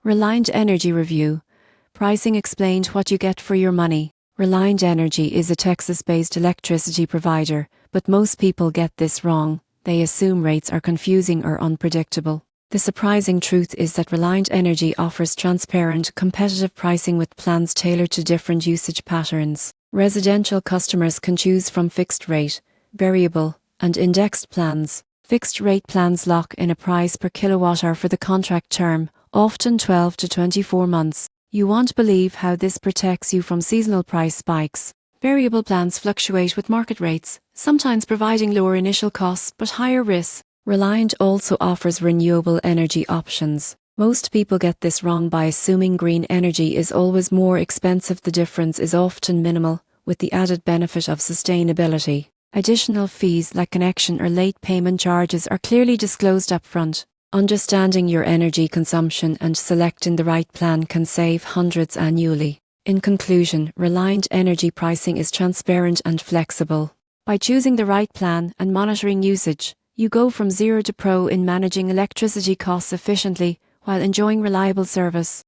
Reliant Energy Review. Pricing explained: what you get for your money. Reliant Energy is a Texas-based electricity provider, but most people get this wrong. They assume rates are confusing or unpredictable. The surprising truth is that Reliant Energy offers transparent, competitive pricing with plans tailored to different usage patterns. Residential customers can choose from fixed rate, variable, and indexed plans. Fixed rate plans lock in a price per kilowatt-hour for the contract term, often 12 to 24 months. You won't believe how this protects you from seasonal price spikes. Variable plans fluctuate with market rates, sometimes providing lower initial costs but higher risks. Reliant also offers renewable energy options. Most people get this wrong by assuming green energy is always more expensive. The difference is often minimal, with the added benefit of sustainability. Additional fees like connection or late payment charges are clearly disclosed upfront. Understanding your energy consumption and selecting the right plan can save hundreds annually. In conclusion, Reliant Energy pricing is transparent and flexible. By choosing the right plan and monitoring usage, you go from zero to pro in managing electricity costs efficiently while enjoying reliable service.